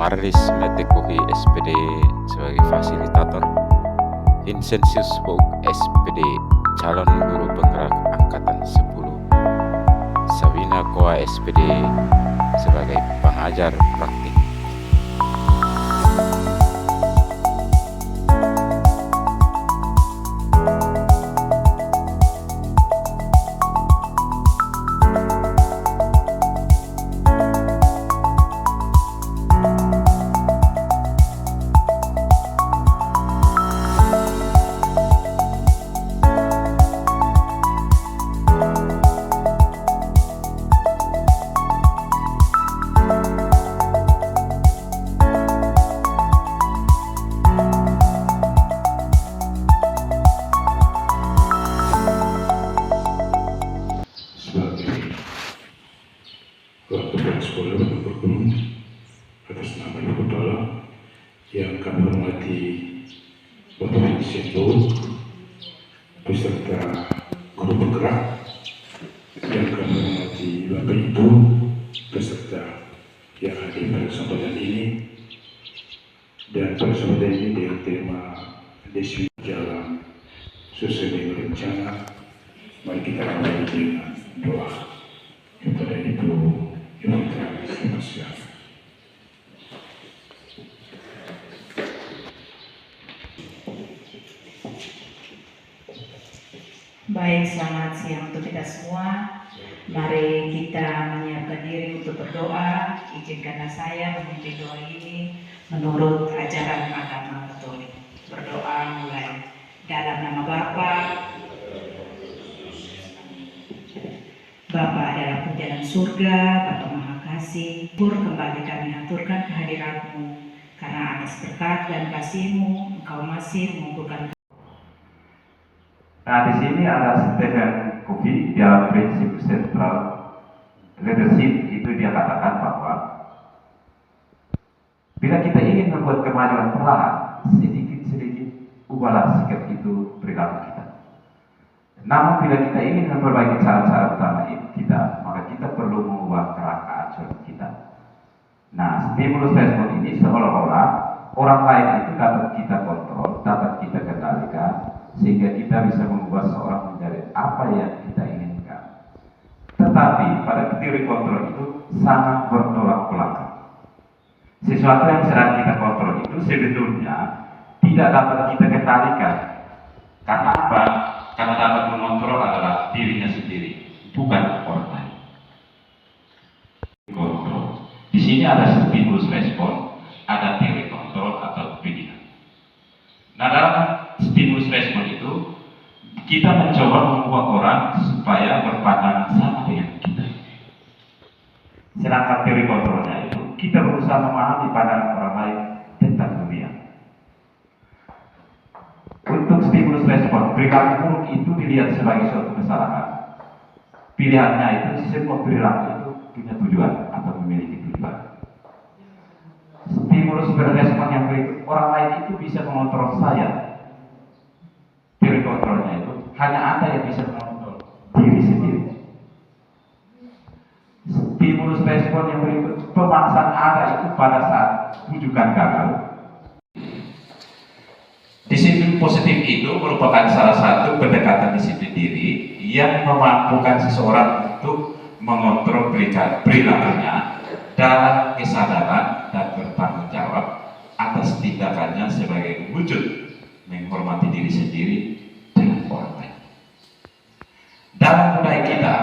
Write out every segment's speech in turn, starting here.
Marlis Metekuhi SPD sebagai fasilitator, Vincentius Vogt SPD calon guru penggerak angkatan 10, Sabina Koa SPD sebagai pengajar praktik. Kepala Sekolah dan Perguruan atas nama Ibu Kepala yang kami hormati Bapak Vincent Vogt beserta guru penggerak, yang kami hormati Bapak Ibu beserta yang hadir pada kesempatan ini, dan pada kesempatan ini dengan tema Desi Jalan Sesuai dengan Rencana. Mari kita mulai dengan doa kepada Ibu terima kasih. Baik, selamat siang untuk kita semua. Mari kita menyiapkan diri untuk berdoa. Izinkanlah saya memimpin doa ini menurut ajaran agama Katolik. Berdoa mulai dalam nama Bapa dalam perjalanan surga, Bapa Maha Kasih, kembali kami aturkan kehadiran-Mu, karena atas berkat dan kasih-Mu, Engkau masih mengumpulkan. Nah, di sini ada Stephen Covey, dia prinsip sentral leadership itu dia katakan bahwa bila kita ingin membuat kemajuan perlahan, sedikit-sedikit ubahlah sikap itu perilaku kita. Namun bila kita ingin memperbaiki cara-cara utama kita, maka kita perlu mengubah kerangka acuan kita. Nah, stimulus respon ini seolah-olah orang lain itu dapat kita kontrol, dapat kita kendalikan, sehingga kita bisa mengubah seorang menjadi apa yang kita inginkan. Tetapi pada teori kontrol itu sangat bertolak belakang. Sesuatu yang sedang kita kontrol itu sebetulnya tidak dapat kita kendalikan. Karena apa? Karena dapat mengontrol adalah dirinya sendiri, bukan orang lain. Kontrol. Di sini ada stimulus respon, ada teori kontrol atau pilihan. Nah, dalam stimulus respon itu kita mencoba membuat orang supaya berpandangan sama dengan kita. Sedangkan teori kontrolnya itu kita berusaha memahami pandangan orang lain tentang dunia. Untuk stimulus respon, perilaku buruk itu dilihat sebagai suatu kesalahan. Pilihannya itu semua perilaku itu punya tujuan atau memiliki tujuan. Stimulus berespon yang berikut, orang lain itu bisa mengontrol saya. Teori kontrolnya itu hanya Anda yang bisa mengontrol diri sendiri. Stimulus respon yang berikut, pemaksaan Anda itu pada saat rujukan gagal. Disiplin positif itu merupakan salah satu pendekatan disiplin diri yang memampukan seseorang untuk mengontrol perilakunya dalam kesadaran dan bertanggung jawab atas tindakannya sebagai wujud menghormati diri sendiri dan orang lain. Dalam budaya kita,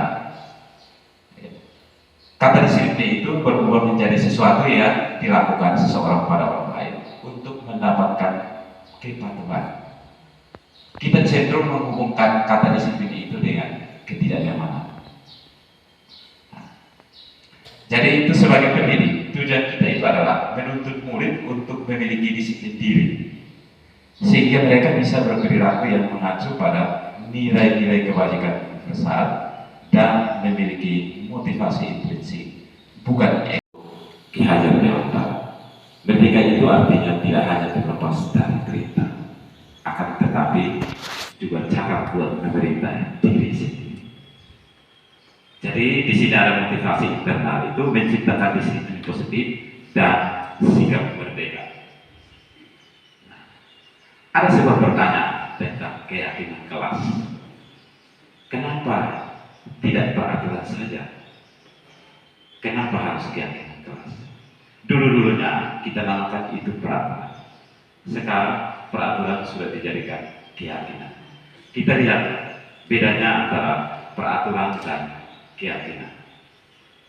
kata disiplin itu berubah menjadi sesuatu yang dilakukan seseorang pada orang lain untuk mendapatkan kepatuhan. Kita cenderung menghubungkan kata disiplin itu dengan ketidaknyamanan. Jadi itu sebagai pendidik, tujuan kita itu adalah menuntut murid untuk memiliki disiplin diri, sehingga mereka bisa berperilaku yang mengacu pada nilai-nilai kebajikan universal dan memiliki motivasi intrinsik, bukan Ki Hajar Dewantara. Merdeka itu artinya tidak hanya terlepas dari perintah, akan tetapi juga cara buat memerintah diri sendiri. Jadi di sini ada motivasi internal itu menciptakan disiplin positif dan sikap merdeka. Ada sebuah pertanyaan tentang keyakinan kelas. Kenapa tidak peraturan saja? Kenapa harus keyakinan kelas? Dulu-dulunya kita namakan itu peraturan. Sekarang peraturan sudah dijadikan keyakinan. Kita lihat bedanya antara peraturan dan keyakinan.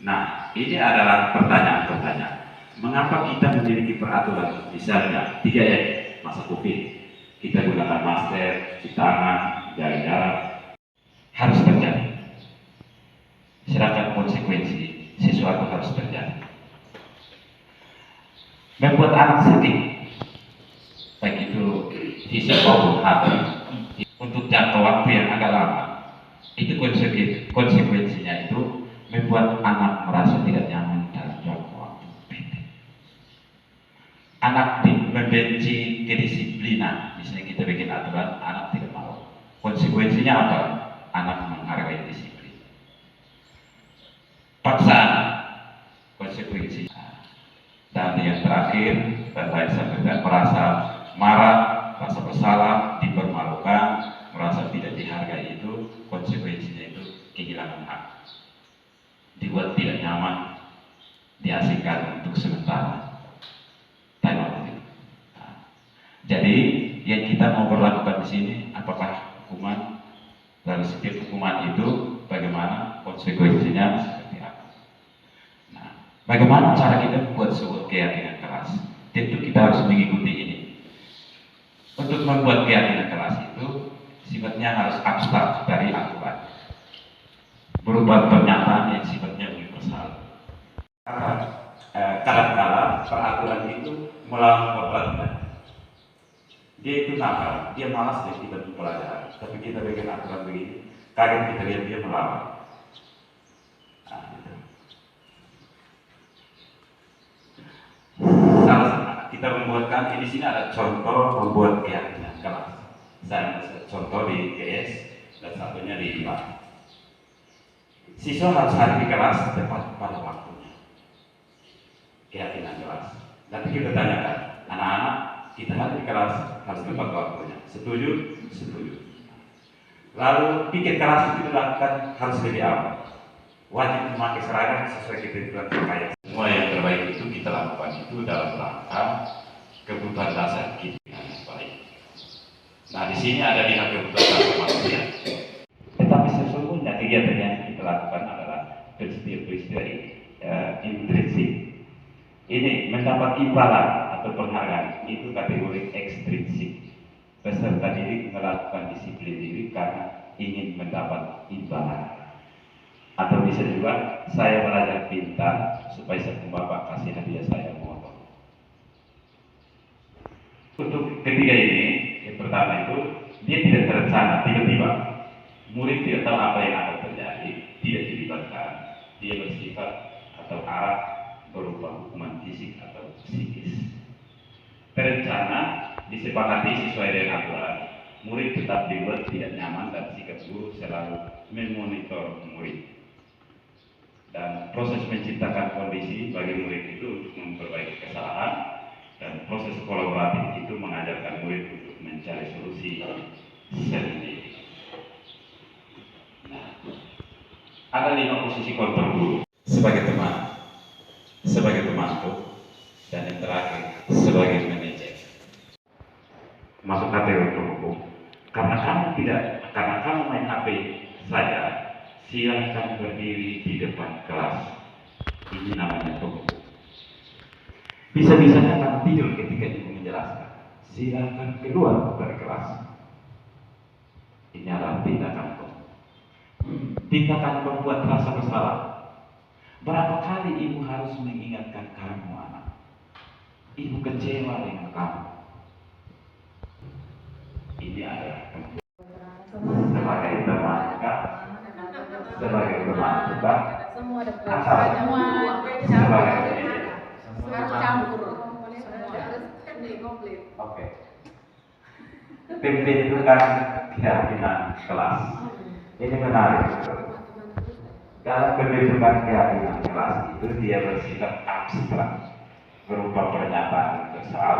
Nah, ini adalah pertanyaan-pertanyaan. Mengapa kita memiliki peraturan? Misalnya 3M, masa COVID. Kita gunakan masker, cuci tangan, jaga jarak. Harus terjadi. Sedangkan konsekuensi sesuatu harus terjadi. Membuat anak sakit, baik itu fisik maupun hati, untuk jangka waktu yang agak lama, itu konsekuensinya itu membuat anak merasa tidak nyaman dalam jangka waktu pendek. Anak membenci kedisiplinan, misalnya kita bikin aturan, anak tidak mau. Konsekuensinya apa? Anak menghargai disiplin. Paksaan, konsekuensinya. Dan yang terakhir, dan saya sampaikan, merasa marah, merasa bersalah, dipermalukan, merasa tidak dihargai, itu konsekuensinya itu kehilangan hak, dibuat tidak nyaman, diasingkan untuk sementara. Jadi yang kita mau berlakukan di sini, apakah hukuman? Lalu setiap hukuman itu bagaimana konsekuensinya seperti apa? Nah, bagaimana cara kita membuat sebuah keyakinan keras? Tentu kita harus mengikuti ini. Untuk membuat keyakinan keras itu sifatnya harus abstrak dari aturan, berupa pernyataan yang sifatnya universal. Kadang-kadang peraturan itu melawan peraturan. Dia itu nakal, dia malas dan kita mempelajari. Tapi kita bikin aturan begini, kaget kita lihat dia melawan. Nah, gitu. Kita membuatkan, di sini ada contoh membuat keyakinan kelas. Saya contoh di GS dan satunya di IPA. Siswa harus hadir di kelas tepat pada waktunya. Keyakinan kelas. Nanti kita tanyakan, anak-anak, kita hadir di kelas harus tepat waktunya. Setuju? Setuju. Lalu pikir kelas itu dilakukan harus lebih awal. Wajib memakai seragam sesuai ketentuan terkait. Semua yang terbaik itu kita lakukan itu dalam rangka kebutuhan dasar kita yang baik. Nah, di sini ada lima kebutuhan dasar manusia. Tetapi sesungguhnya kegiatan yang kita lakukan adalah peristiwa intrinsik. Ini mendapat imbalan atau penghargaan itu kategori ekstrinsik. Peserta didik melakukan disiplin diri karena ingin mendapat imbalan. Atau bisa juga saya belajar pintar supaya sang bapak kasih hadiah saya motor. Untuk ketiga ini, yang pertama itu dia tidak terencana, tiba-tiba murid tidak tahu apa yang akan terjadi, tidak dilibatkan, dia bersifat atau arah berupa hukuman fisik atau psikis. Terencana, disepakati sesuai dengan aturan, murid tetap dibuat tidak nyaman dan sikap guru selalu memonitor murid. Dan proses menciptakan kondisi bagi murid itu untuk memperbaiki kesalahan, dan proses kolaboratif itu mengajarkan murid untuk mencari solusi sendiri. Nah, ada 5 posisi kontrol guru sebagai teman, sebagai pemantau, dan yang terakhir sebagai manajer. Masuk kategori hukum. Karena kamu main HP saja, silahkan berdiri di depan kelas. Ini namanya pemukul. Bisa-bisanya kamu tidur ketika ibu menjelaskan. Silahkan keluar dari kelas. Ini adalah tindakan pemukul. Tindakan membuat rasa bersalah. Berapa kali ibu harus mengingatkan kamu, anak? Ibu kecewa dengan kamu. Ini adalah pemukul. Sebagai teman kita, sebagai teman kita, asal sebagai campur. Oke. Template itu kan keyakinan kelas. Ini menarik. Dalam pembentukan keyakinan kelas itu dia bersifat abstrak. berupa pernyataan universal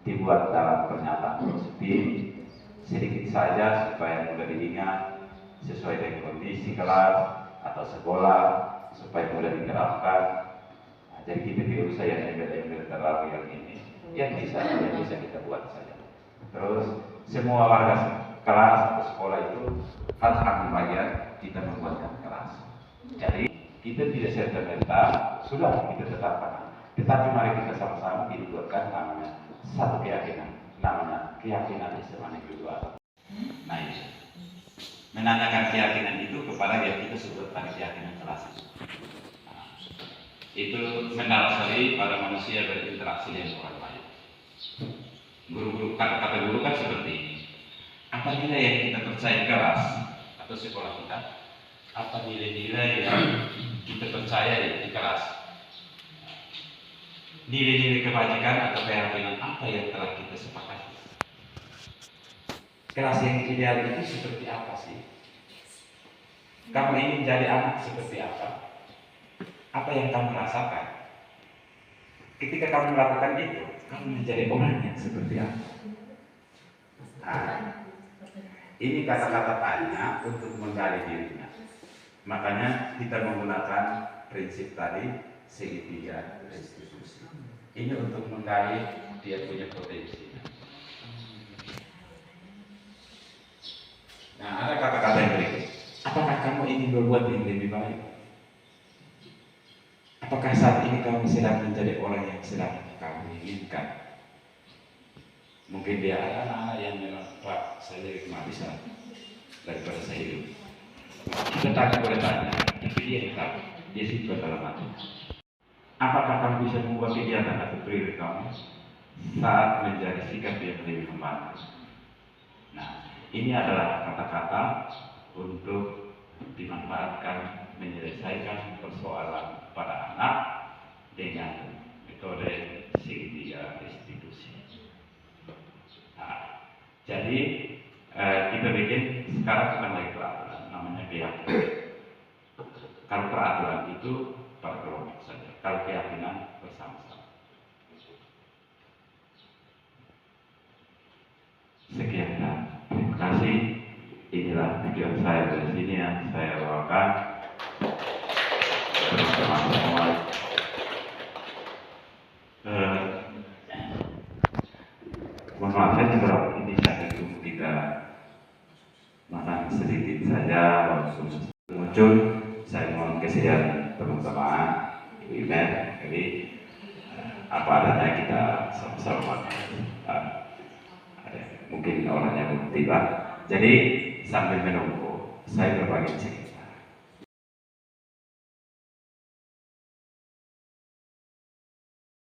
dibuat dalam pernyataan positif sedikit saja supaya mudah diingat sesuai dengan kondisi kelas atau sekolah supaya mudah diterapkan. Nah, jadi kita tidak usah yang embel-embel terlalu yang ini, yang bisa kita buat saja. Terus semua warga kelas atau sekolah itu harus ambil bagian kita membuatkan kelas. Jadi kita tidak serta-merta sudah kita tetapkan, tetapi mari kita sama-sama dibuatkan namanya satu keyakinan, namanya keyakinan SMA Negeri 2. Nah itu menanyakan keyakinan itu kepada yang kita sebut tadi keyakinan kelas. Nah, itu mendasari pada manusia berinteraksi dengan orang lain. Guru-guru, kata-kata guru kan seperti ini. Apa nilai yang kita percaya di kelas atau sekolah kita? Apa nilai-nilai yang kita percaya di kelas? Nilai-nilai kebajikan atau keyakinan apa yang telah kita sepakati? Kelas yang ideal itu seperti apa sih? Kamu ingin jadi anak seperti apa? Apa yang kamu rasakan? Ketika kamu melakukan itu, kamu menjadi orang yang seperti apa? Nah, ini kata-kata tanya untuk menggali dirinya. Makanya kita menggunakan prinsip tadi segitiga restitusi. Ini untuk menggali dia punya potensi. Nah, ada kata-kata yang berikut. Apakah kamu ingin berbuat yang lebih baik? Apakah saat ini kamu sedang menjadi orang yang sedang kamu inginkan? Mungkin dia ada anak-anak yang memang, Pak, saya lebih bisa daripada saya hidup. Kita tanya boleh tanya, tapi dia yang tahu, dia sih dalam hati. Apakah kamu bisa mengubah kegiatan atau perilaku kamu saat menjadi sikap yang lebih membantu? Nah, ini adalah kata-kata untuk dimanfaatkan menyelesaikan persoalan pada anak dengan metode segitiga restitusi. Nah, jadi kita bikin sekarang kita mulai peraturan namanya keyakinan. Kalau peraturan itu per kelompok saja, kalau keyakinan bersama-sama. Sekian dan terima kasih. Inilah tujuan saya dari sini yang saya bawakan bersama semua. Mohon maaf saya juga ini saya tunggu kita makan sedikit saja langsung muncul. Saya mohon kesediaan teman-teman Ibu-Ibu. Jadi apa adanya kita sama-sama ada mungkin orangnya belum tiba. Jadi sambil menunggu saya berbagi cerita.